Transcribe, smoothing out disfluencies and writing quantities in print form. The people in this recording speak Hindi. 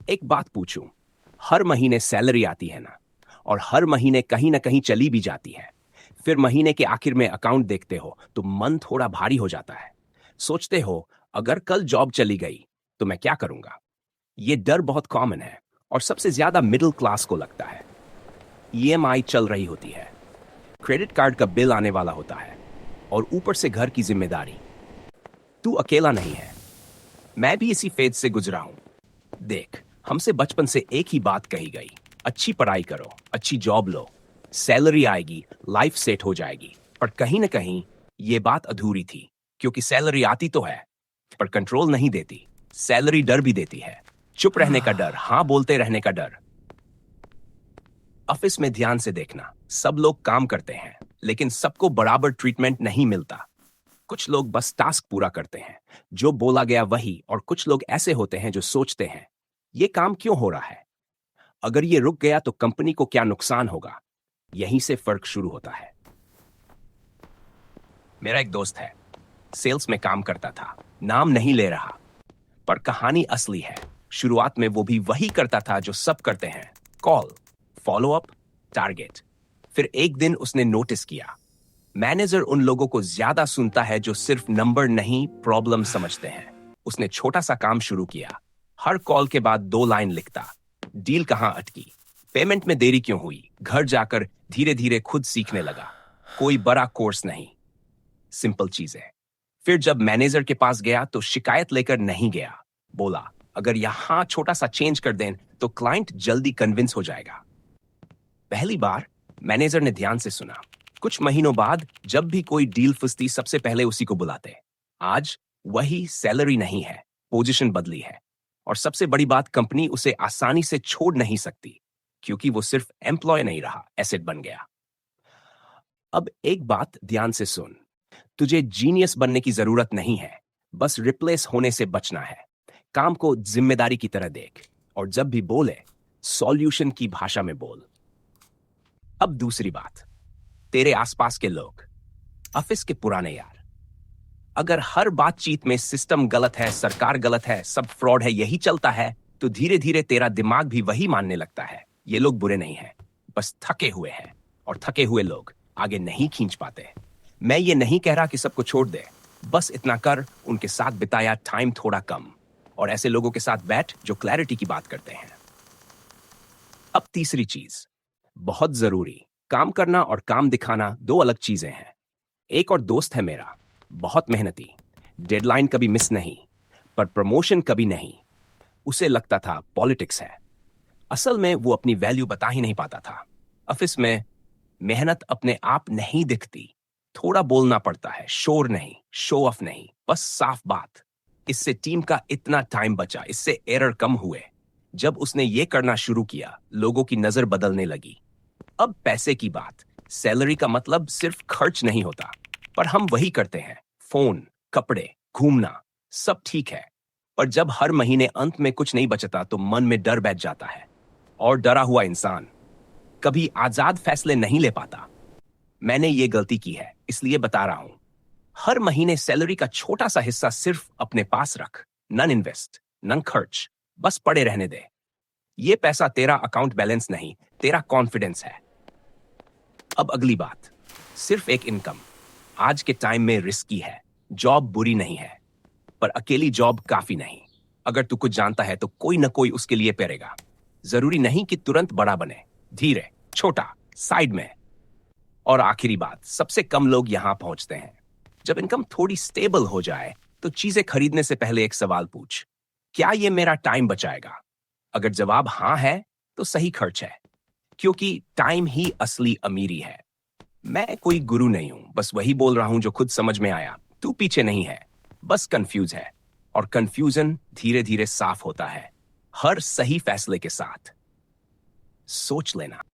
एक बात पूछूं, हर महीने सैलरी आती है ना, और हर महीने कहीं ना कहीं चली भी जाती है। फिर महीने के आखिर में अकाउंट देखते हो तो मन थोड़ा भारी हो जाता है। सोचते हो, अगर कल जॉब चली गई तो मैं क्या करूंगा। ये डर बहुत कॉमन है और सबसे ज्यादा मिडिल क्लास को लगता है। ईएमआई चल रही होती है, क्रेडिट कार्ड का बिल आने वाला होता है, और ऊपर से घर की जिम्मेदारी। तू अकेला नहीं है, मैं भी इसी फेज से गुजरा हूं। देख, हमसे बचपन से एक ही बात कही गई, अच्छी पढ़ाई करो, अच्छी जॉब लो, सैलरी आएगी, लाइफ सेट हो जाएगी। पर कहीं ना कहीं ये बात अधूरी थी, क्योंकि सैलरी आती तो है पर कंट्रोल नहीं देती। सैलरी डर भी देती है, चुप रहने का डर, हाँ बोलते रहने का डर। ऑफिस में ध्यान से देखना, सब लोग काम करते हैं लेकिन सबको बराबर ट्रीटमेंट नहीं मिलता। कुछ लोग बस टास्क पूरा करते हैं, जो बोला गया वही, और कुछ लोग ऐसे होते हैं जो सोचते हैं, ये काम क्यों हो रहा है, अगर ये रुक गया तो कंपनी को क्या नुकसान होगा। यहीं से फर्क शुरू होता है। मेरा एक दोस्त है, सेल्स में काम करता था, नाम नहीं ले रहा, पर कहानी असली है। शुरुआत में वो भी वही करता था जो सब करते हैं, कॉल, फॉलो अप, टारगेट। फिर एक दिन उसने नोटिस किया, मैनेजर उन लोगों को ज्यादा सुनता है जो सिर्फ नंबर नहीं, प्रॉब्लम समझते हैं। उसने छोटा सा काम शुरू किया, हर कॉल के बाद 2 लाइन लिखता, डील कहां अटकी, पेमेंट में देरी क्यों हुई। घर जाकर धीरे धीरे खुद सीखने लगा, कोई बड़ा कोर्स नहीं, सिंपल चीजें। फिर जब मैनेजर के पास गया तो शिकायत लेकर नहीं गया, बोला अगर यहां छोटा सा चेंज कर दें तो क्लाइंट जल्दी कन्विंस हो जाएगा। पहली बार मैनेजर ने ध्यान से सुना। कुछ महीनों बाद जब भी कोई डील फंसती सबसे पहले उसी को बुलाते। आज वही सैलरी नहीं है, पोजीशन बदली है, और सबसे बड़ी बात, कंपनी उसे आसानी से छोड़ नहीं सकती, क्योंकि वो सिर्फ एम्प्लॉय नहीं रहा, एसेट बन गया। अब एक बात ध्यान से सुन, तुझे जीनियस बनने की जरूरत नहीं है, बस रिप्लेस होने से बचना है। काम को जिम्मेदारी की तरह देख, और जब भी बोले सॉल्यूशन की भाषा में बोल। अब दूसरी बात, तेरे आसपास के लोग, ऑफिस के पुराने यार। अगर हर बातचीत में सिस्टम गलत है, सरकार गलत है, सब फ्रॉड है, यही चलता है, तो धीरे धीरे तेरा दिमाग भी वही मानने लगता है। ये लोग बुरे नहीं हैं, बस थके हुए हैं, और थके हुए लोग आगे नहीं खींच पाते। मैं ये नहीं कह रहा कि सबको छोड़ दे, बस इतना कर, उनके साथ बिताया टाइम थोड़ा कम, और ऐसे लोगों के साथ बैठ जो क्लैरिटी की बात करते हैं। अब तीसरी चीज, बहुत जरूरी, काम करना और काम दिखाना 2 अलग चीजें हैं। एक और दोस्त है मेरा, बहुत मेहनती, डेडलाइन कभी मिस नहीं, पर प्रमोशन कभी नहीं। उसे लगता था पॉलिटिक्स है। असल में वो अपनी वैल्यू बता ही नहीं पाता था। ऑफिस में मेहनत अपने आप नहीं दिखती, थोड़ा बोलना पड़ता है, शोर नहीं, शो ऑफ नहीं, बस साफ बात। इससे टीम का इतना टाइम बचा, इससे एरर कम हुए। जब उसने ये करना शुरू किया, लोगों की नजर बदलने लगी। अब पैसे की बात, सैलरी का मतलब सिर्फ खर्च नहीं होता, पर हम वही करते हैं, फोन, कपड़े, घूमना, सब ठीक है। पर जब हर महीने अंत में कुछ नहीं बचता तो मन में डर बैठ जाता है, और डरा हुआ इंसान कभी आजाद फैसले नहीं ले पाता। मैंने ये गलती की है, इसलिए बता रहा हूं। हर महीने सैलरी का छोटा सा हिस्सा सिर्फ अपने पास रख, नन इन्वेस्ट, नन खर्च, बस पड़े रहने दे। ये पैसा तेरा अकाउंट बैलेंस नहीं, तेरा कॉन्फिडेंस है। अब अगली बात, सिर्फ एक इनकम आज के टाइम में रिस्की है। जॉब बुरी नहीं है, पर अकेली जॉब काफी नहीं। अगर तू कुछ जानता है तो कोई ना कोई उसके लिए पेरेगा। जरूरी नहीं कि तुरंत बड़ा बने, धीरे, छोटा, साइड में। और आखिरी बात, सबसे कम लोग यहां पहुंचते हैं। जब इनकम थोड़ी स्टेबल हो जाए तो चीजें खरीदने से पहले एक सवाल पूछ, क्या ये मेरा टाइम बचाएगा। अगर जवाब हां है तो सही खर्च है, क्योंकि टाइम ही असली अमीरी है। मैं कोई गुरु नहीं हूं, बस वही बोल रहा हूं जो खुद समझ में आया। तू पीछे नहीं है, बस कंफ्यूज है, और कंफ्यूजन धीरे धीरे साफ होता है हर सही फैसले के साथ। सोच लेना।